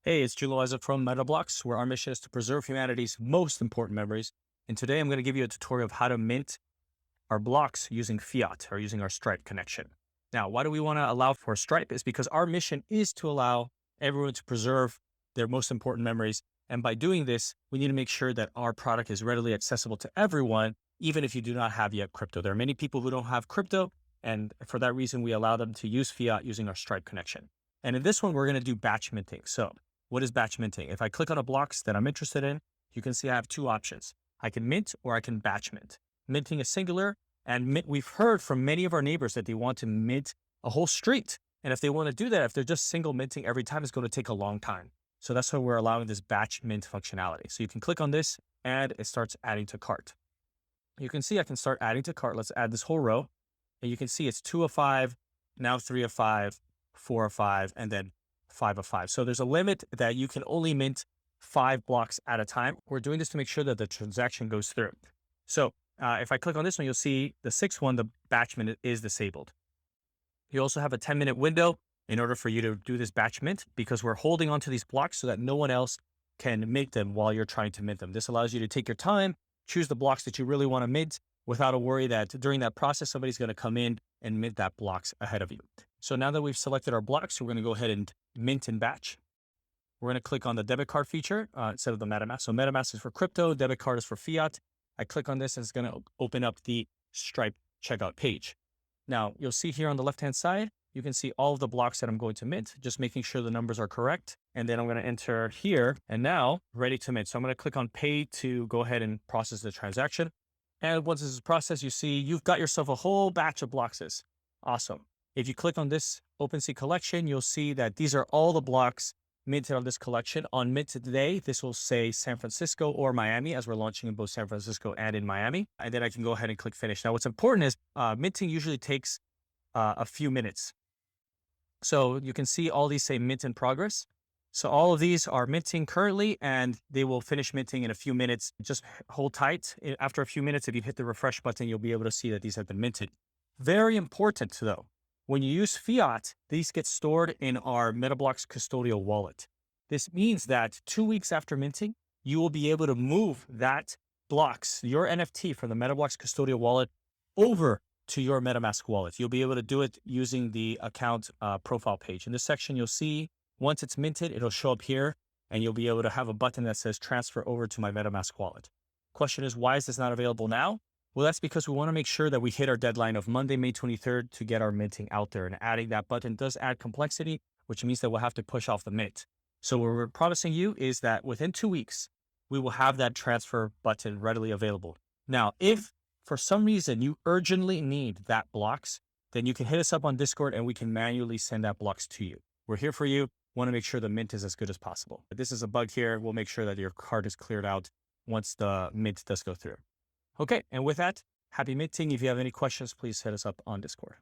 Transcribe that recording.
Hey, it's Juliza from Metablox, where our mission is to preserve humanity's most important memories. And today I'm going to give you a tutorial of how to mint our blocks using fiat or using our Stripe connection. Now, why do we want to allow for Stripe? Is because our mission is to allow everyone to preserve their most important memories. And by doing this, we need to make sure that our product is readily accessible to everyone, even if you do not have yet crypto. There are many people who don't have crypto. And for that reason, we allow them to use fiat using our Stripe connection. And in this one, we're going to do batch minting. So what is batch minting? If I click on a blocks that I'm interested in, you can see I have two options. I can mint or I can batch mint. Minting is singular, and we've heard from many of our neighbors that they want to mint a whole street. And if they want to do that, if they're just single minting every time, it's going to take a long time. So that's why we're allowing this batch mint functionality. So you can click on this and it starts adding to cart. You can see I can start adding to cart. Let's add this whole row. And you can see it's 2 of 5, now 3 of 5, 4 of 5, and then 5 of 5. So there's a limit that you can only mint 5 blocks at a time. We're doing this to make sure that the transaction goes through. So if I click on this one, you'll see the sixth one, the batch mint is disabled. You also have a 10-minute window in order for you to do this batch mint, because we're holding onto these blocks so that no one else can mint them while you're trying to mint them. This allows you to take your time, choose the blocks that you really want to mint without a worry that during that process, somebody's going to come in and mint that blocks ahead of you. So now that we've selected our blocks, we're going to go ahead and mint and batch. We're going to click on the debit card feature instead of the MetaMask. So MetaMask is for crypto, debit card is for fiat. I click on this and it's going to open up the Stripe checkout page. Now you'll see here on the left-hand side, you can see all of the blocks that I'm going to mint, just making sure the numbers are correct. And then I'm going to enter here and now ready to mint. So I'm going to click on pay to go ahead and process the transaction. And once this is processed, you see you've got yourself a whole batch of blocks. Awesome. If you click on this OpenSea collection, you'll see that these are all the blocks minted on this collection. On mint today, this will say San Francisco or Miami, as we're launching in both San Francisco and in Miami. And then I can go ahead and click finish. Now, what's important is minting usually takes a few minutes. So you can see all these say mint in progress. So all of these are minting currently, and they will finish minting in a few minutes. Just hold tight. After a few minutes, if you hit the refresh button, you'll be able to see that these have been minted. Very important though, when you use fiat, these get stored in our Metablox custodial wallet. This means that 2 weeks after minting, you will be able to move that blocks, your NFT from the Metablox custodial wallet over to your MetaMask wallet. You'll be able to do it using the account profile page. In this section, you'll see once it's minted, it'll show up here and you'll be able to have a button that says transfer over to my MetaMask wallet. Question is, why is this not available now? Well, that's because we want to make sure that we hit our deadline of Monday, May 23rd to get our minting out there, and adding that button does add complexity, which means that we'll have to push off the mint. So what we're promising you is that within 2 weeks, we will have that transfer button readily available. Now, if for some reason you urgently need that blocks, then you can hit us up on Discord and we can manually send that blocks to you. We're here for you. Want to make sure the mint is as good as possible. If this is a bug here, we'll make sure that your card is cleared out once the mint does go through. Okay, and with that, happy minting. If you have any questions, please hit us up on Discord.